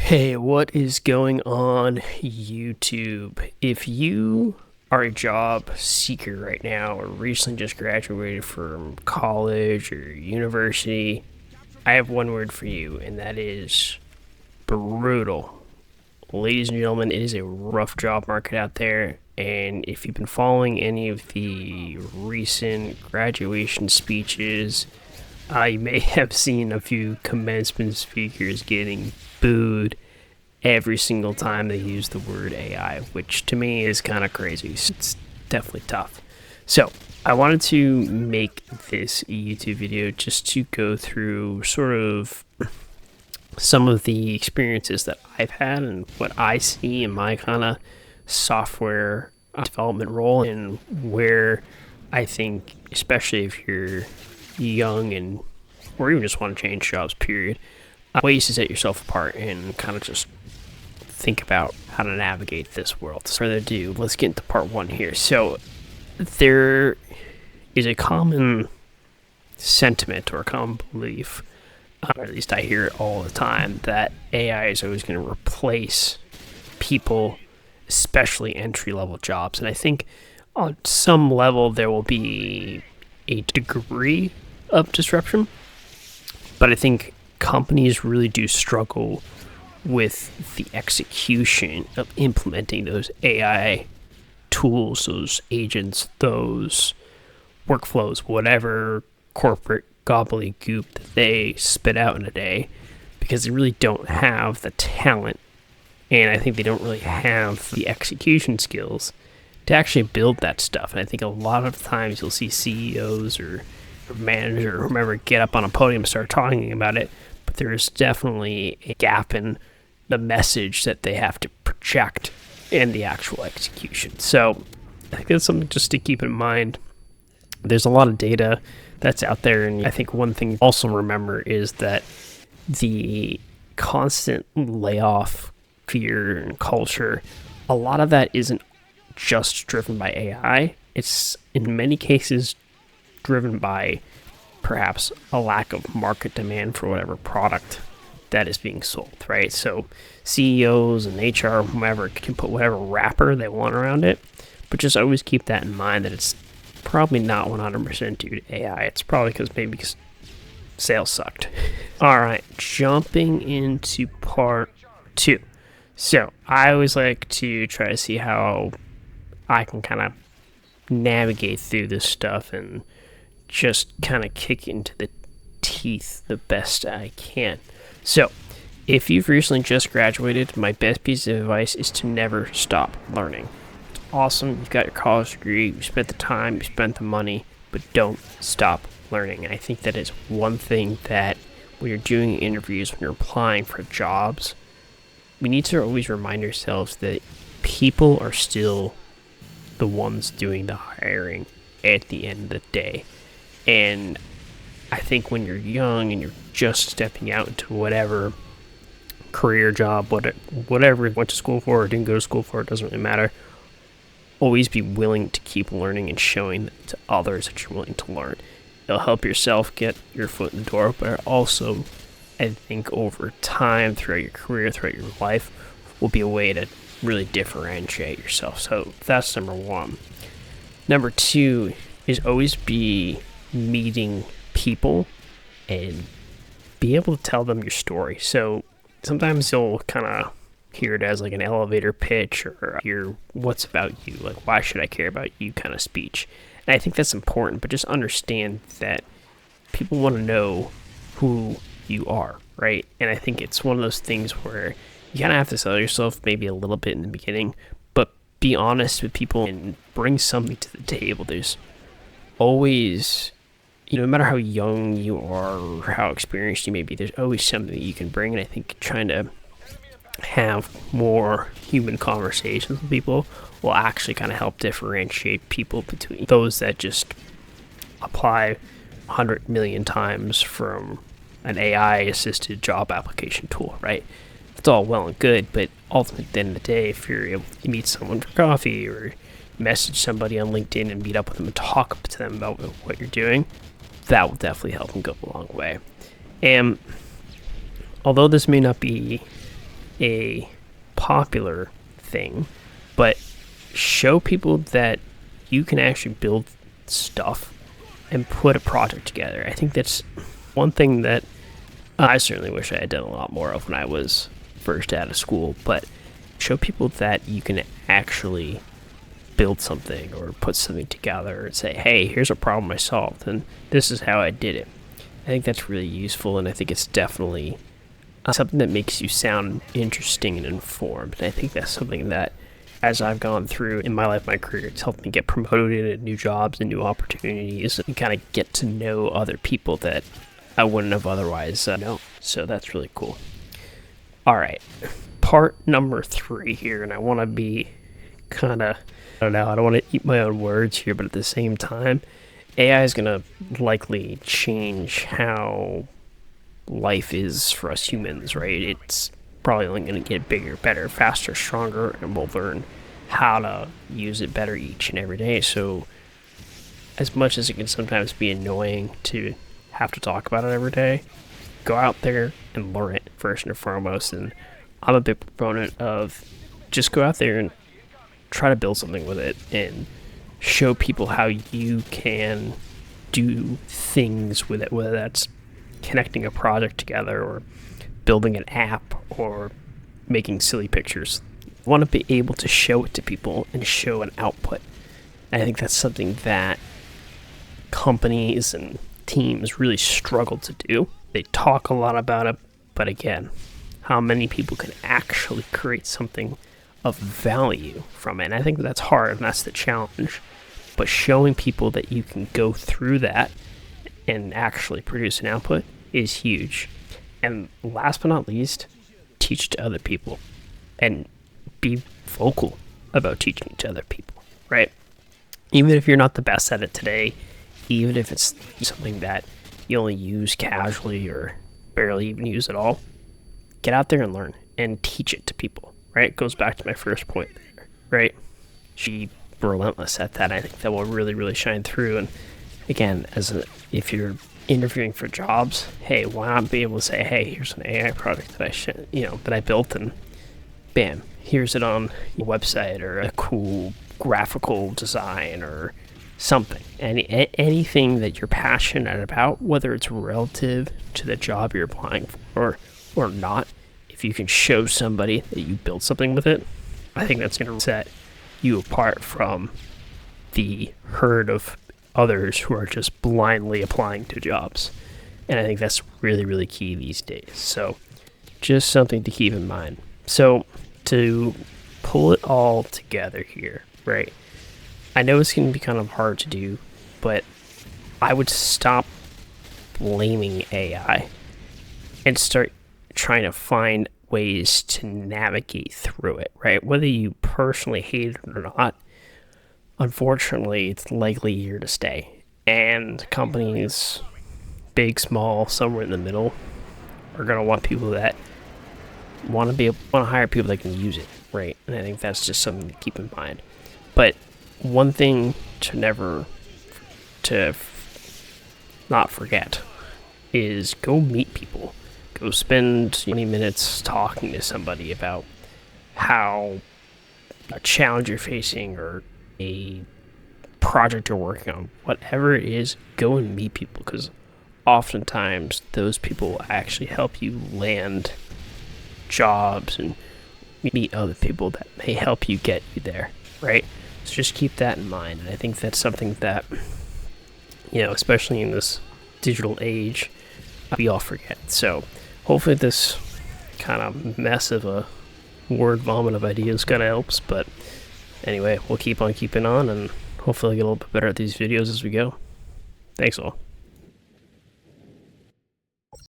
Hey, what is going on, YouTube? If you are a job seeker right now or recently just graduated from college or university, I have one word for you, and that is brutal. Ladies and gentlemen, it is a rough job market out there, and if you've been following any of the recent graduation speeches, you may have seen a few commencement speakers getting booed every single time they use the word AI, which to me is kind of crazy. It's definitely tough. So, I wanted to make this YouTube video just to go through sort of some of the experiences that I've had and what I see in my kind of software development role, and where I think, especially if you're young and or even just want to change jobs, period, ways to set yourself apart and kind of just think about how to navigate this world. So, further ado, let's get into part one here. So, there is a common sentiment or a common belief, or at least I hear it all the time, that AI is always going to replace people, especially entry-level jobs. And I think on some level there will be a degree of disruption, but I think companies really do struggle with the execution of implementing those AI tools, those agents, those workflows, whatever corporate gobbledygook that they spit out in a day, because they really don't have the talent, and I think they don't really have the execution skills to actually build that stuff. And I think a lot of times you'll see CEOs or manager or whomever get up on a podium and start talking about it, but there's definitely a gap in the message that they have to project and the actual execution. So I think that's something just to keep in mind. There's a lot of data that's out there, and I think one thing to also remember is that the constant layoff fear and culture, a lot of that isn't just driven by AI. It's in many cases driven by perhaps a lack of market demand for whatever product that is being sold, right? So CEOs and HR, whomever, can put whatever wrapper they want around it, but just always keep that in mind that it's probably not 100% due to AI. It's probably because sales sucked. All right, jumping into part two. So I always like to try to see how I can kind of navigate through this stuff and just kind of kick into the teeth the best I can. So, if you've recently just graduated, my best piece of advice is to never stop learning. It's awesome, you've got your college degree, you spent the time, you spent the money, but don't stop learning. And I think that is one thing that when you're doing interviews, when you're applying for jobs, we need to always remind ourselves that people are still the ones doing the hiring at the end of the day. And I think when you're young and you're just stepping out into whatever career job, whatever you went to school for or didn't go to school for, it doesn't really matter. Always be willing to keep learning and showing to others that you're willing to learn. It'll help yourself get your foot in the door, but it also, I think, over time, throughout your career, throughout your life, will be a way to really differentiate yourself. So that's number one. Number two is always be meeting people and be able to tell them your story. So sometimes you'll kind of hear it as like an elevator pitch, or hear what's about you, like why should I care about you kind of speech. And I think that's important, but just understand that people want to know who you are, right? And I think it's one of those things where you kind of have to sell yourself maybe a little bit in the beginning, but be honest with people and bring something to the table. There's always, no matter how young you are or how experienced you may be, there's always something that you can bring. And I think trying to have more human conversations with people will actually kind of help differentiate people between those that just apply 100 million times from an AI-assisted job application tool, right? It's all well and good, but ultimately, at the end of the day, if you're able to meet someone for coffee or message somebody on LinkedIn and meet up with them and talk to them about what you're doing, that will definitely help them go a long way. And although this may not be a popular thing, but show people that you can actually build stuff and put a project together. I think that's one thing that I certainly wish I had done a lot more of when I was first out of school, but show people that you can actually build something or put something together and say, hey, here's a problem I solved and this is how I did it. I think that's really useful, and I think it's definitely something that makes you sound interesting and informed. And I think that's something that, as I've gone through in my life, my career, it's helped me get promoted into new jobs and new opportunities and kind of get to know other people that I wouldn't have otherwise known. So that's really cool. All right, part number 3 here, and I want to be kind of, I don't want to eat my own words here, but at the same time, AI is going to likely change how life is for us humans, right? It's probably only going to get bigger, better, faster, stronger, and we'll learn how to use it better each and every day. So as much as it can sometimes be annoying to have to talk about it every day, go out there and learn it first and foremost. And I'm a big proponent of just go out there and try to build something with it and show people how you can do things with it, whether that's connecting a project together or building an app or making silly pictures. You want to be able to show it to people and show an output. And I think that's something that companies and teams really struggle to do. They talk a lot about it, but again, how many people can actually create something of value from it? And I think that's hard, and that's the challenge. But showing people that you can go through that and actually produce an output is huge. And last but not least, teach to other people and be vocal about teaching to other people, right? Even if you're not the best at it today, even if it's something that you only use casually or barely even use at all, get out there and learn and teach it to people, right? It goes back to my first point there, right? Be relentless at that. I think that will really, really shine through. And again, if you're interviewing for jobs, hey, why not be able to say, hey, here's an AI product that I built, and bam, here's it on your website, or a cool graphical design or something. Anything that you're passionate about, whether it's relative to the job you're applying for or not, if you can show somebody that you built something with it, I think that's going to set you apart from the herd of others who are just blindly applying to jobs. And I think that's really, really key these days. So just something to keep in mind. So to pull it all together here, right? I know it's going to be kind of hard to do, but I would stop blaming AI and start trying to find ways to navigate through it, right? Whether you personally hate it or not, unfortunately, it's likely here to stay. And companies, big, small, somewhere in the middle, are going to want people that want to hire people that can use it, right? And I think that's just something to keep in mind. But one thing to not forget is go meet people. Go spend 20 minutes talking to somebody about how a challenge you're facing or a project you're working on, whatever it is, go and meet people, because oftentimes those people will actually help you land jobs and meet other people that may help you get you there, right? So just keep that in mind. And I think that's something that, especially in this digital age, we all forget. So hopefully this kind of mess of a word vomit of ideas kind of helps. But anyway, we'll keep on keeping on, and hopefully get a little bit better at these videos as we go. Thanks all.